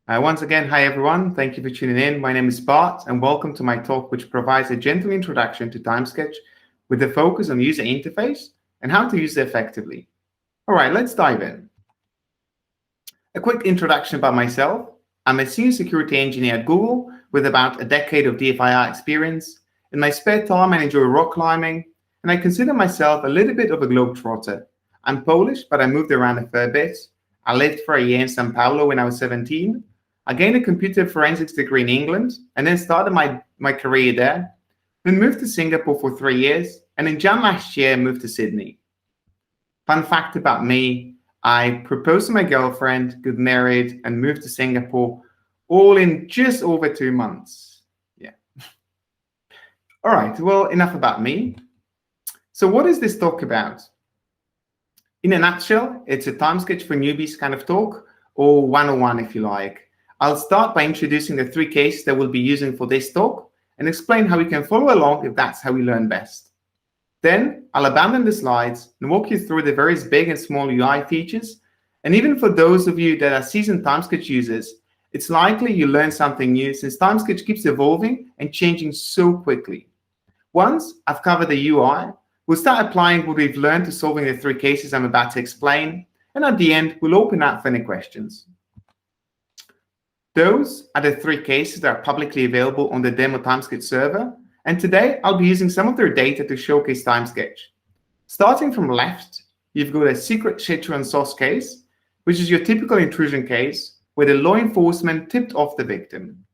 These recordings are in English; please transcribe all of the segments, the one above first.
Once again, hi everyone. Thank you for tuning in. My name is Bart, and welcome to my talk, which provides a gentle introduction to Timesketch with a focus on user interface and how to use it effectively. All right, let's dive in. A quick introduction about myself. I'm a senior security engineer at Google with about a decade of DFIR experience. In my spare time, I enjoy rock climbing, and I consider myself a little bit of a globetrotter. I'm Polish, but I moved around a fair bit. I lived for a year in São Paulo when I was 17. I gained a computer forensics degree in England and then started my career there. Then moved to Singapore for 3 years, and in Jan last year, moved to Sydney. Fun fact about me, I proposed to my girlfriend, got married, and moved to Singapore, all in just over 2 months. Yeah. All right, well, enough about me. So what is this talk about? In a nutshell, it's a Timesketch for newbies kind of talk, or 101 if you like. I'll start by introducing the 3 cases that we'll be using for this talk and explain how we can follow along if that's how we learn best. Then I'll abandon the slides and walk you through the various big and small UI features. And even for those of you that are seasoned Timesketch users, it's likely you learn something new since Timesketch keeps evolving and changing so quickly. Once I've covered the UI, we'll start applying what we've learned to solving the 3 cases I'm about to explain, and at the end, we'll open up for any questions. Those are the 3 cases that are publicly available on the demo Timesketch server, and today I'll be using some of their data to showcase Timesketch. Starting from left, you've got a secret Sichuan sauce case, which is your typical intrusion case, where the law enforcement tipped off the victim.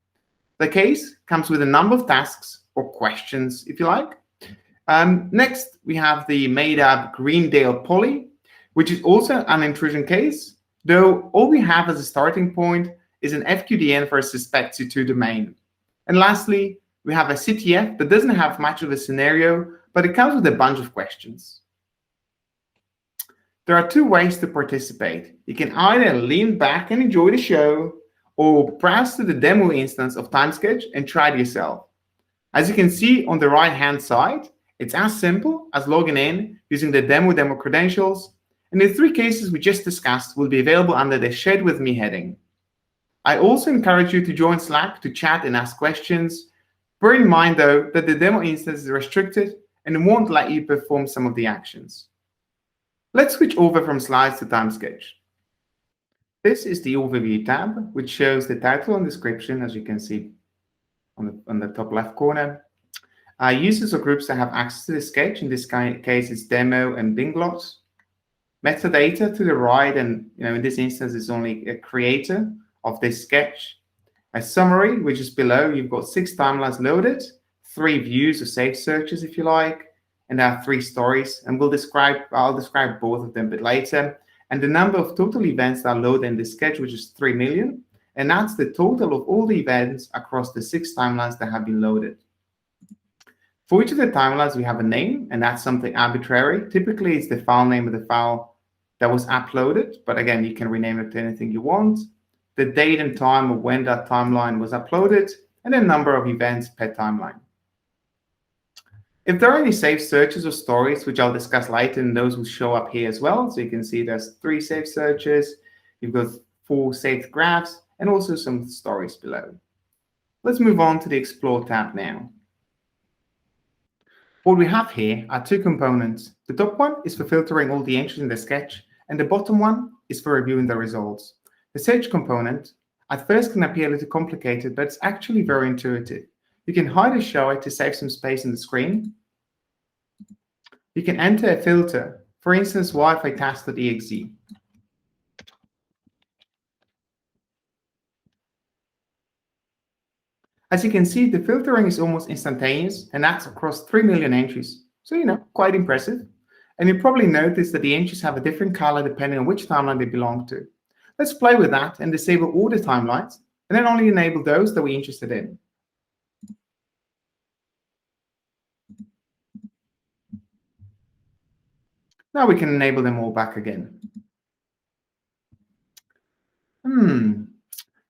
The case comes with a number of tasks, or questions, if you like. Next, we have the made-up Greendale Poly, which is also an intrusion case, though all we have as a starting point is an FQDN for a suspect C2 domain. And lastly, we have a CTF that doesn't have much of a scenario, but it comes with a bunch of questions. There are 2 ways to participate. You can either lean back and enjoy the show, or browse to the demo instance of Timesketch and try it yourself. As you can see on the right-hand side, it's as simple as logging in using the demo credentials, and the 3 cases we just discussed will be available under the Shared With Me heading. I also encourage you to join Slack to chat and ask questions. Bear in mind, though, that the demo instance is restricted and it won't let you perform some of the actions. Let's switch over from slides to Timesketch. This is the Overview tab, which shows the title and description, as you can see on the top left corner. Users or groups that have access to the sketch, in this case it's demo and binglot. Metadata to the right, and in this instance it's only a creator of this sketch. A summary, which is below. You've got 6 timelines loaded, 3 views or saved searches if you like, and there are 3 stories, and I'll describe both of them a bit later. And the number of total events that are loaded in this sketch, which is 3 million, and that's the total of all the events across the 6 timelines that have been loaded. For each of the timelines, we have a name, and that's something arbitrary. Typically, it's the file name of the file that was uploaded, but again, you can rename it to anything you want. The date and time of when that timeline was uploaded, and the number of events per timeline. If there are any saved searches or stories, which I'll discuss later, and those will show up here as well. So you can see there's 3 saved searches, you've got 4 saved graphs, and also some stories below. Let's move on to the Explore tab now. What we have here are 2 components. The top one is for filtering all the entries in the sketch, and the bottom one is for reviewing the results. The search component at first can appear a little complicated, but it's actually very intuitive. You can hide or show it to save some space on the screen. You can enter a filter, for instance, Wi-Fi task.exe. As you can see, the filtering is almost instantaneous, and that's across 3 million entries. So, quite impressive. And you probably noticed that the entries have a different color depending on which timeline they belong to. Let's play with that and disable all the timelines, and then only enable those that we're interested in. Now we can enable them all back again.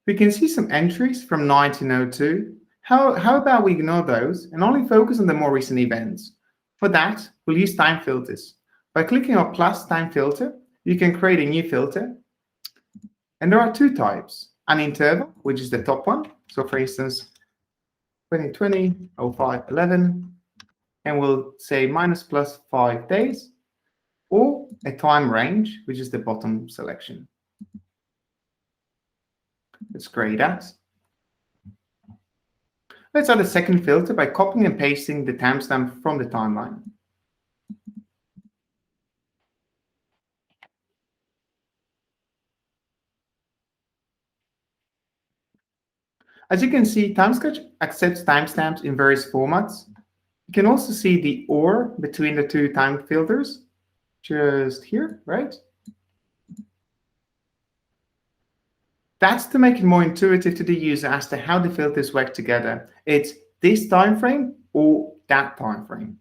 We can see some entries from 1902. How about we ignore those and only focus on the more recent events? For that, we'll use time filters. By clicking on plus time filter, you can create a new filter. And there are 2 types. an interval, which is the top one. So for instance, 2020, 05, 11, and we'll say minus plus 5 days, or a time range, which is the bottom selection. Let's grade that. Let's add a second filter by copying and pasting the timestamp from the timeline. As you can see, Timesketch accepts timestamps in various formats. You can also see the or between the two time filters, just here, right? That's to make it more intuitive to the user as to how the filters work together. It's this time frame or that time frame.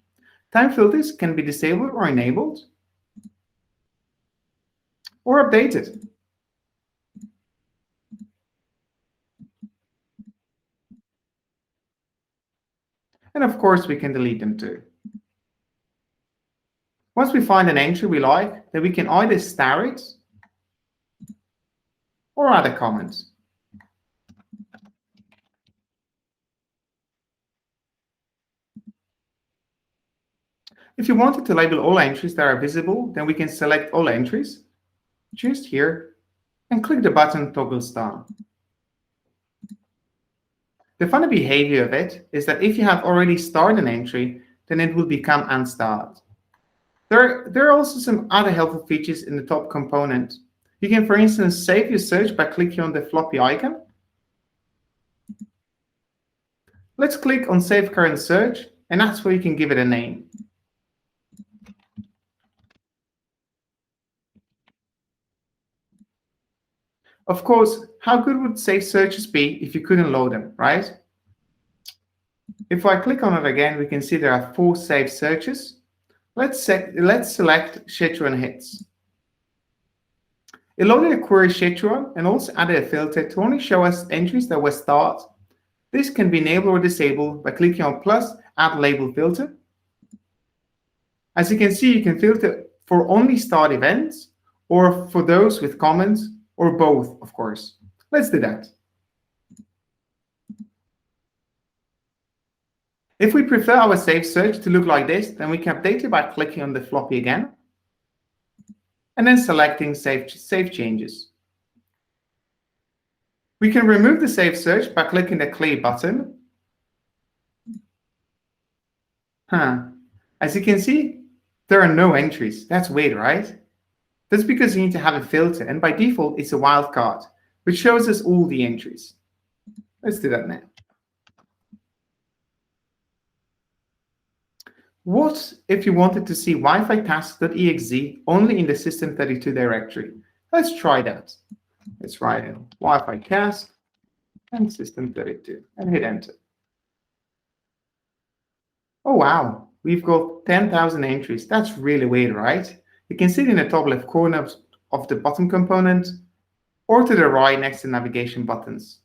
Time filters can be disabled or enabled, or updated. And of course, we can delete them too. Once we find an entry we like, then we can either star it or add a comment. If you wanted to label all entries that are visible, then we can select all entries, just here, and click the button Toggle Star. The funny behavior of it is that if you have already starred an entry, then it will become unstarred. There are also some other helpful features in the top component. You can, for instance, save your search by clicking on the floppy icon. Let's click on Save Current Search, and that's where you can give it a name. Of course, how good would saved searches be if you couldn't load them, right? If I click on it again, we can see there are 4 saved searches. Let's select schedule and hits. It loaded a query schedule and also added a filter to only show us entries that were starred. This can be enabled or disabled by clicking on plus Add Label Filter. As you can see, you can filter for only starred events or for those with comments, or both, of course. Let's do that. If we prefer our saved search to look like this, then we can update it by clicking on the floppy again, and then selecting Save Changes. We can remove the saved search by clicking the Clear button. As you can see, there are no entries. That's weird, right? That's because you need to have a filter, and by default, it's a wildcard, which shows us all the entries. Let's do that now. What if you wanted to see Wi-Fi tasks.exe only in the system32 directory? Let's try that. Let's write in Wi-Fi task and system32 and hit enter. Oh, wow. We've got 10,000 entries. That's really weird, right? You can see it in the top left corner of the bottom component or to the right next to navigation buttons.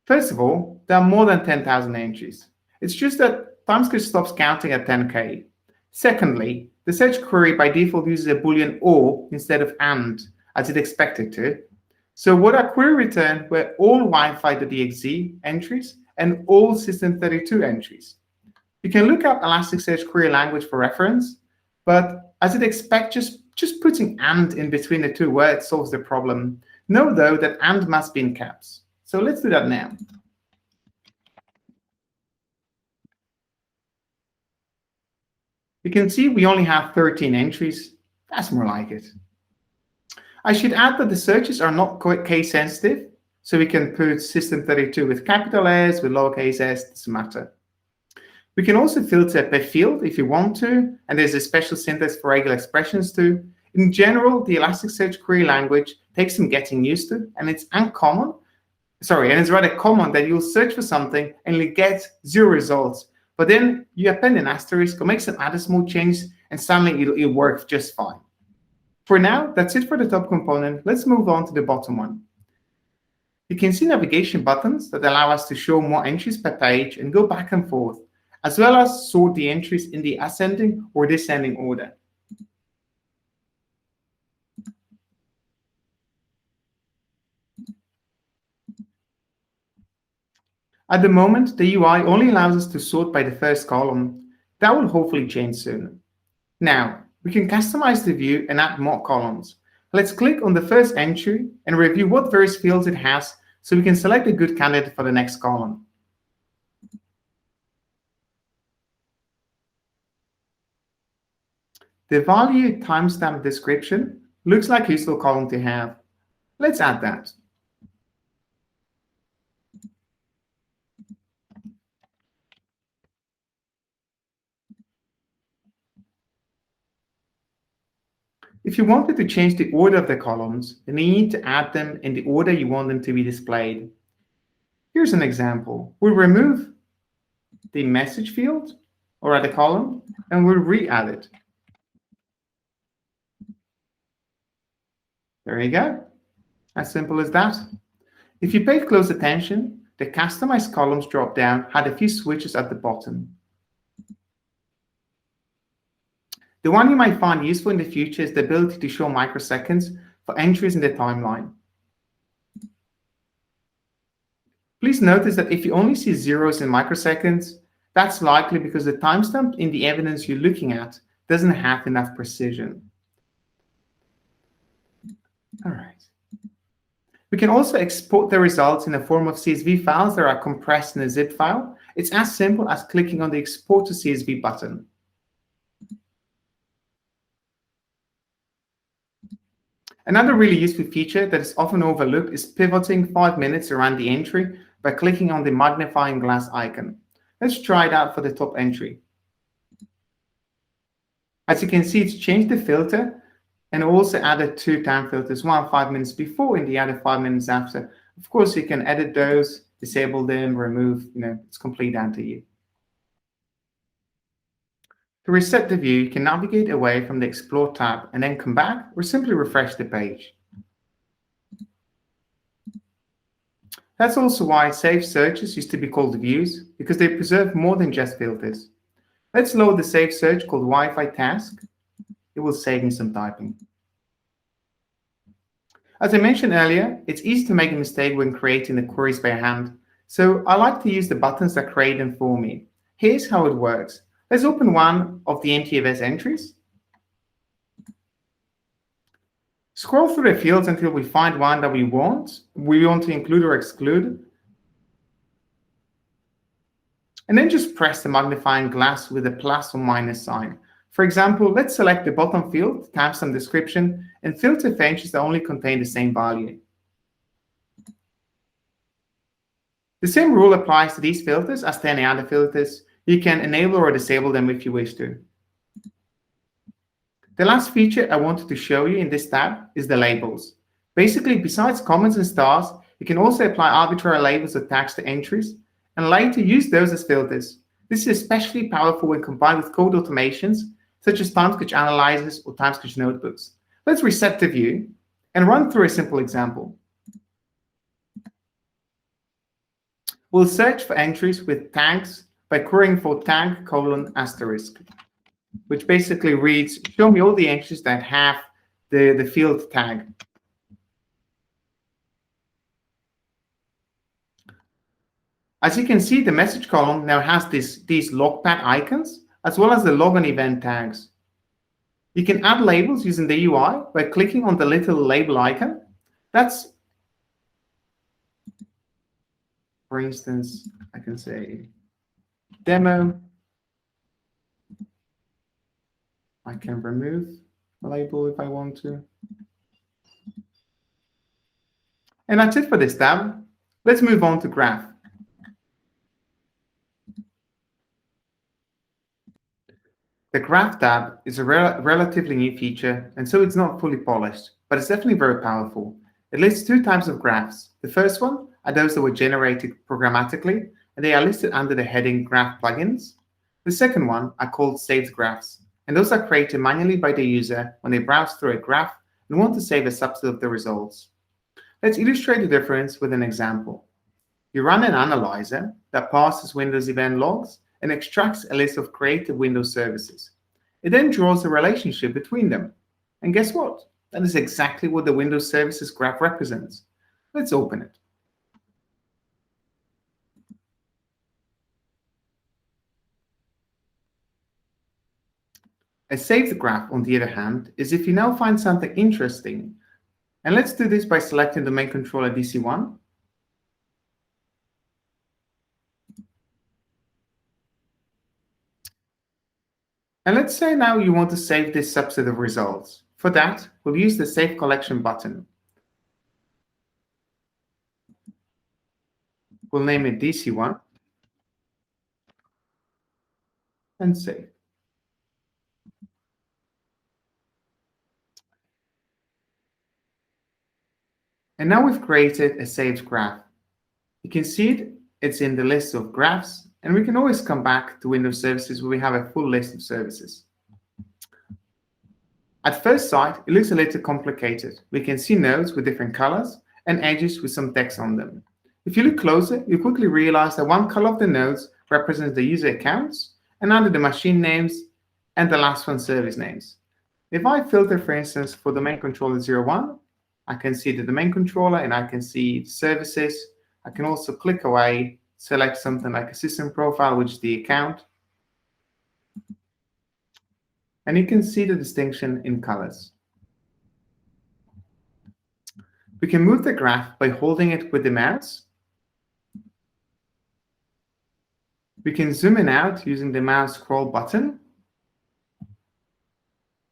First of all, there are more than 10,000 entries. It's just that Timesketch stops counting at 10K. Secondly, the search query by default uses a Boolean or instead of and, as it expected to. So what our query returned were all Wi-Fi.exe entries and all system32 entries. You can look up Elasticsearch query language for reference, but as it expects, just putting and in between the two words solves the problem. Know, though, that and must be in caps. So let's do that now. You can see we only have 13 entries. That's more like it. I should add that the searches are not case sensitive, so we can put system32 with capital S, with lowercase s, doesn't matter. We can also filter per field if you want to, and there's a special syntax for regular expressions too. In general, the Elasticsearch query language takes some getting used to, and it's uncommon. And it's rather common that you'll search for something and you'll get 0 results. But then you append an asterisk or make some other small changes, and suddenly it'll work just fine. For now, that's it for the top component. Let's move on to the bottom one. You can see navigation buttons that allow us to show more entries per page and go back and forth, as well as sort the entries in the ascending or descending order. At the moment, the UI only allows us to sort by the first column. That will hopefully change soon. Now, we can customize the view and add more columns. Let's click on the first entry and review what various fields it has so we can select a good candidate for the next column. The value timestamp description looks like a useful column to have. Let's add that. If you wanted to change the order of the columns, then you need to add them in the order you want them to be displayed. Here's an example. We'll remove the message field or add a column, and we'll re-add it. There you go. As simple as that. If you paid close attention, the Customize Columns drop-down had a few switches at the bottom. The one you might find useful in the future is the ability to show microseconds for entries in the timeline. Please notice that if you only see zeros in microseconds, that's likely because the timestamp in the evidence you're looking at doesn't have enough precision. All right. We can also export the results in the form of CSV files that are compressed in a zip file. It's as simple as clicking on the Export to CSV button. Another really useful feature that is often overlooked is pivoting 5 minutes around the entry by clicking on the magnifying glass icon. Let's try it out for the top entry. As you can see, it's changed the filter and also added 2 time filters, one 5 minutes before and the other 5 minutes after. Of course, you can edit those, disable them, remove, it's completely down to you. To reset the view, you can navigate away from the Explore tab and then come back or simply refresh the page. That's also why saved searches used to be called views, because they preserve more than just filters. Let's load the saved search called Wi-Fi task. It will save me some typing. As I mentioned earlier, it's easy to make a mistake when creating the queries by hand, so I like to use the buttons that create them for me. Here's how it works. Let's open one of the MTFS entries. Scroll through the fields until we find one that we want to include or exclude. And then just press the magnifying glass with a plus or minus sign. For example, let's select the bottom field, timestamp description, and filter for entries that only contain the same value. The same rule applies to these filters as to any other filters. You can enable or disable them if you wish to. The last feature I wanted to show you in this tab is the labels. Basically, besides comments and stars, you can also apply arbitrary labels or tags to entries, and later use those as filters. This is especially powerful when combined with code automations, such as Timesketch analyzers or Timesketch notebooks. Let's reset the view and run through a simple example. We'll search for entries with tags by querying for tag : asterisk, which basically reads, show me all the entries that have the field tag. As you can see, the message column now has these logpad icons, as well as the log and event tags. You can add labels using the UI by clicking on the little label icon. That's, for instance, I can say demo. I can remove the label if I want to. And that's it for this tab. Let's move on to graph. The Graph tab is a relatively new feature, and so it's not fully polished, but it's definitely very powerful. It lists 2 types of graphs. The first one are those that were generated programmatically, and they are listed under the heading Graph Plugins. The second one are called saved graphs, and those are created manually by the user when they browse through a graph and want to save a subset of the results. Let's illustrate the difference with an example. You run an analyzer that parses Windows event logs and extracts a list of created Windows services. It then draws a relationship between them. And guess what? That is exactly what the Windows Services graph represents. Let's open it. A saved graph, on the other hand, is if you now find something interesting. And let's do this by selecting the main controller DC1. And let's say now you want to save this subset of results. For that, we'll use the Save Collection button. We'll name it DC1 and save. And now we've created a saved graph. You can see it's in the list of graphs, and we can always come back to Windows Services where we have a full list of services. At first sight, it looks a little complicated. We can see nodes with different colors and edges with some text on them. If you look closer, you quickly realize that one color of the nodes represents the user accounts, another the machine names, and the last one service names. If I filter, for instance, for the main controller 01, I can see the domain controller and I can see services. I can also click away, select something like a system profile, which is the account. And you can see the distinction in colors. We can move the graph by holding it with the mouse. We can zoom in out using the mouse scroll button.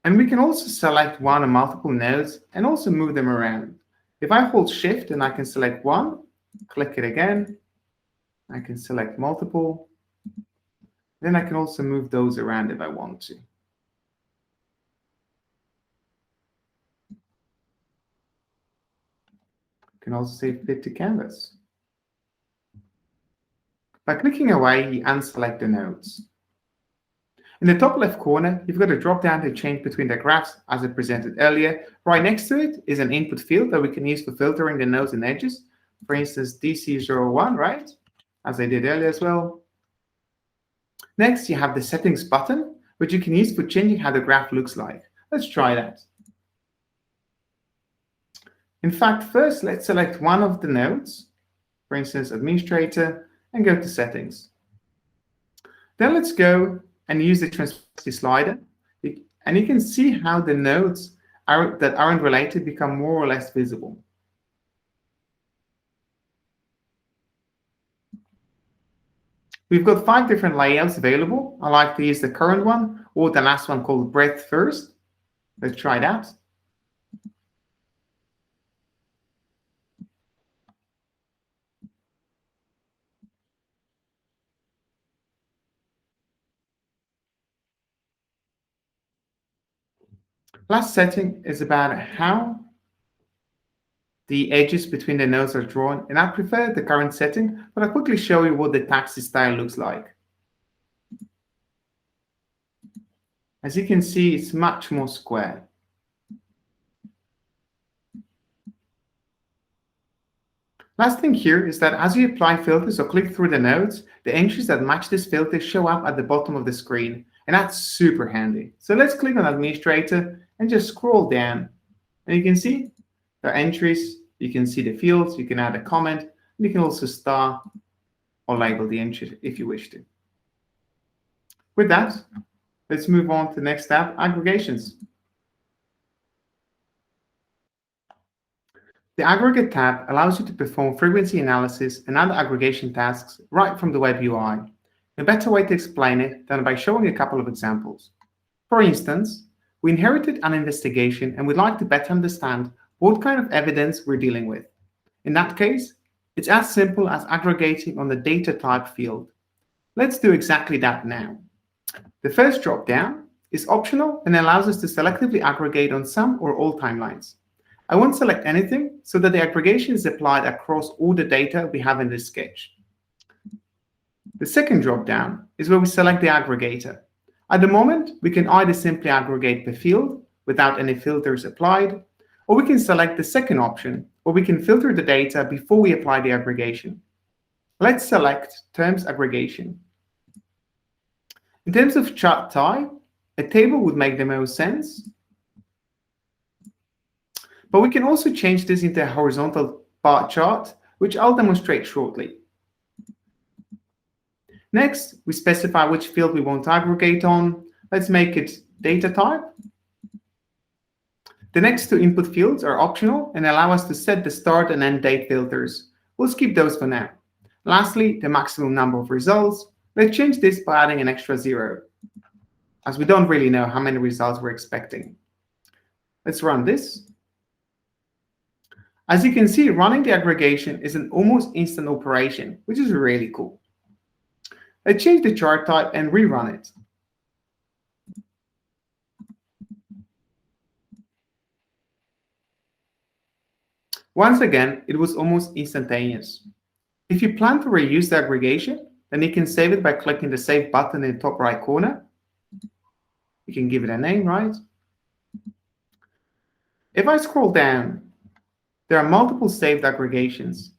And we can also select one or multiple nodes and also move them around. If I hold Shift and I can select one, click it again, I can select multiple. Then I can also move those around if I want to. I can also say Fit to Canvas. By clicking away, you unselect the nodes. In the top left corner, you've got a drop-down to change between the graphs as I presented earlier. Right next to it is an input field that we can use for filtering the nodes and edges. For instance, DC01, right? As I did earlier as well. Next, you have the settings button, which you can use for changing how the graph looks like. Let's try that. In fact, first, let's select one of the nodes, for instance, administrator, and go to settings. Then let's go and use the transparency slider. And you can see how the nodes that aren't related become more or less visible. We've got 5 different layouts available. I like to use the current one or the last one called breadth first. Let's try that. Last setting is about how the edges between the nodes are drawn, and I prefer the current setting, but I'll quickly show you what the taxi style looks like. As you can see, it's much more square. Last thing here is that as you apply filters or click through the nodes, the entries that match this filter show up at the bottom of the screen, and that's super handy. So let's click on Administrator and just scroll down, and you can see the entries, you can see the fields, you can add a comment, and you can also star or label the entry if you wish to. With that, let's move on to the next tab, aggregations. The Aggregate tab allows you to perform frequency analysis and other aggregation tasks right from the web UI. A better way to explain it than by showing a couple of examples. For instance, we inherited an investigation and we'd like to better understand what kind of evidence we're dealing with. In that case, it's as simple as aggregating on the data type field. Let's do exactly that now. The first drop-down is optional and allows us to selectively aggregate on some or all timelines. I won't select anything so that the aggregation is applied across all the data we have in this sketch. The second drop-down is where we select the aggregator. At the moment, we can either simply aggregate per field without any filters applied, or we can select the second option, where we can filter the data before we apply the aggregation. Let's select Terms Aggregation. In terms of chart type, a table would make the most sense. But we can also change this into a horizontal bar chart, which I'll demonstrate shortly. Next, we specify which field we want to aggregate on. Let's make it data type. The next two input fields are optional and allow us to set the start and end date filters. We'll skip those for now. Lastly, the maximum number of results. Let's change this by adding an extra 0, as we don't really know how many results we're expecting. Let's run this. As you can see, running the aggregation is an almost instant operation, which is really cool. Let's change the chart type and rerun it. Once again, it was almost instantaneous. If you plan to reuse the aggregation, then you can save it by clicking the Save button in the top right corner. You can give it a name, right? If I scroll down, there are multiple saved aggregations.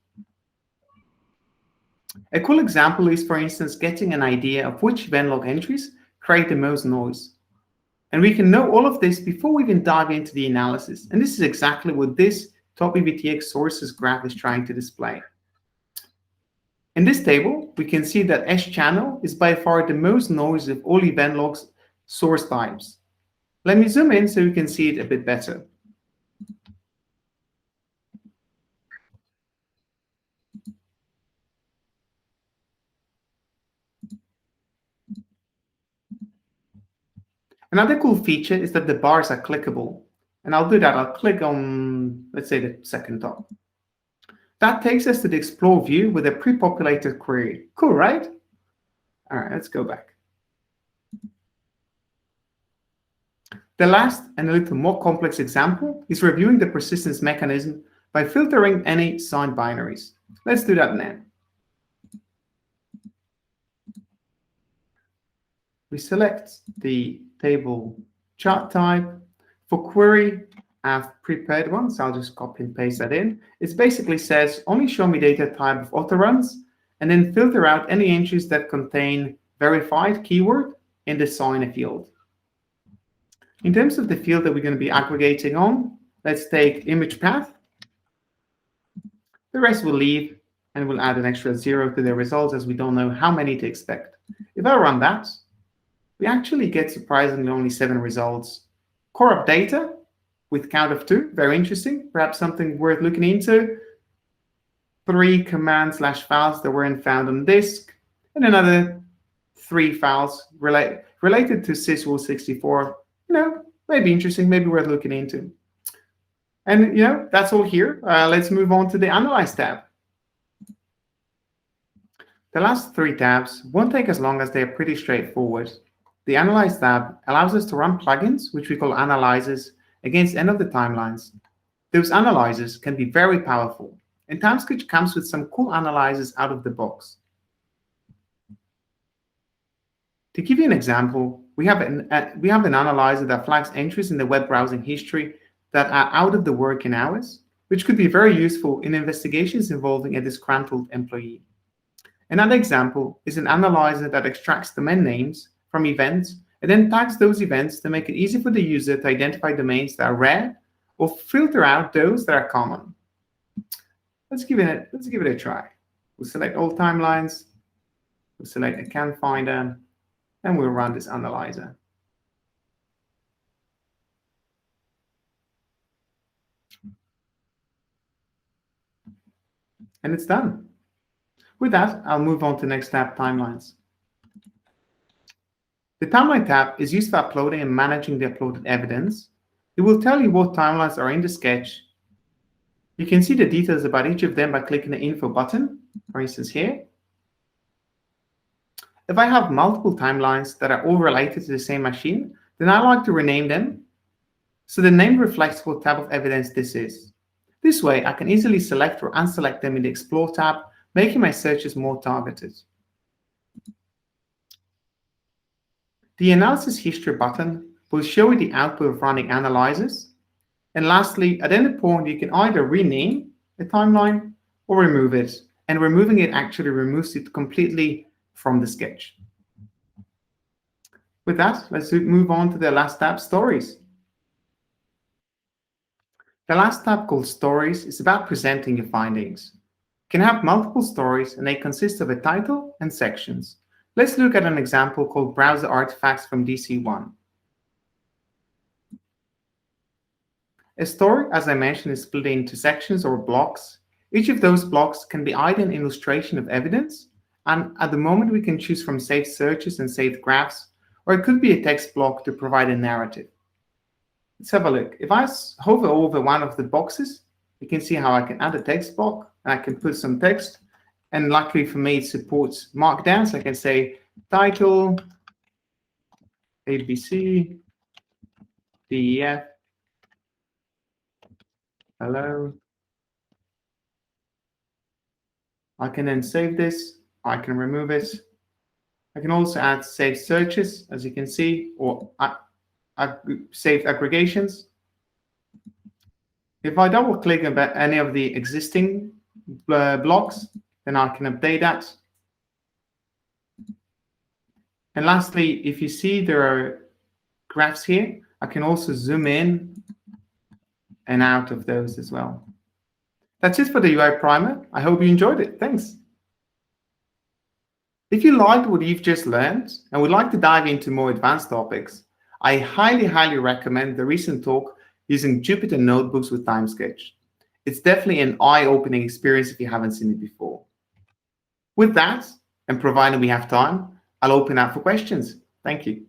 A cool example is, for instance, getting an idea of which event log entries create the most noise. And we can know all of this before we even dive into the analysis. And this is exactly what this top EVTX sources graph is trying to display. In this table, we can see that S channel is by far the most noisy of all event logs source types. Let me zoom in so you can see it a bit better. Another cool feature is that the bars are clickable. And I'll do that. I'll click on, let's say, the second top. That takes us to the Explore view with a pre-populated query. Cool, right? All right, let's go back. The last and a little more complex example is reviewing the persistence mechanism by filtering any signed binaries. Let's do that now. We select the table chart type. For query, I've prepared one, so I'll just copy and paste that in. It basically says, only show me data type of autoruns, and then filter out any entries that contain verified keyword in the signer field. In terms of the field that we're going to be aggregating on, let's take image path. The rest will leave, and we'll add an extra 0 to the results, as we don't know how many to expect. If I run that, we actually get surprisingly only 7 results. Core up data with count of 2, very interesting, perhaps something worth looking into. 3 command/files that weren't found on disk, and another 3 files related to syswool64. Maybe interesting, maybe worth looking into. And that's all here. Let's move on to the Analyze tab. The last 3 tabs won't take as long as they are pretty straightforward. The Analyze tab allows us to run plugins, which we call analyzers, against any of the timelines. Those analyzers can be very powerful, and Timesketch comes with some cool analyzers out of the box. To give you an example, we have an analyzer that flags entries in the web browsing history that are out of the working hours, which could be very useful in investigations involving a disgruntled employee. Another example is an analyzer that extracts domain names from events and then tags those events to make it easy for the user to identify domains that are rare or filter out those that are common. Let's give it a try. We'll select all timelines, we'll select a can finder, and we'll run this analyzer. And it's done. With that, I'll move on to the next tab, Timelines. The Timeline tab is used for uploading and managing the uploaded evidence. It will tell you what timelines are in the sketch. You can see the details about each of them by clicking the Info button, for instance here. If I have multiple timelines that are all related to the same machine, then I like to rename them so the name reflects what type of evidence this is. This way, I can easily select or unselect them in the Explore tab, making my searches more targeted. The Analysis History button will show you the output of running analyzers. And lastly, at any point, you can either rename a timeline or remove it. And removing it actually removes it completely from the sketch. With that, let's move on to the last tab, Stories. The last tab, called Stories, is about presenting your findings. You can have multiple stories, and they consist of a title and sections. Let's look at an example called Browser Artifacts from DC1. A story, as I mentioned, is split into sections or blocks. Each of those blocks can be either an illustration of evidence, and at the moment we can choose from saved searches and saved graphs, or it could be a text block to provide a narrative. Let's have a look. If I hover over one of the boxes, you can see how I can add a text block, and I can put some text. And luckily for me, it supports Markdown, so I can say title, ABC, DEF, hello. I can then save this. I can remove it. I can also add saved searches, as you can see, or saved aggregations. If I double click on any of the existing blocks, then I can update that. And lastly, if you see there are graphs here, I can also zoom in and out of those as well. That's it for the UI primer. I hope you enjoyed it. Thanks. If you liked what you've just learned and would like to dive into more advanced topics, I highly recommend the recent talk using Jupyter Notebooks with Timesketch. It's definitely an eye-opening experience if you haven't seen it before. With that, and provided we have time, I'll open up for questions. Thank you.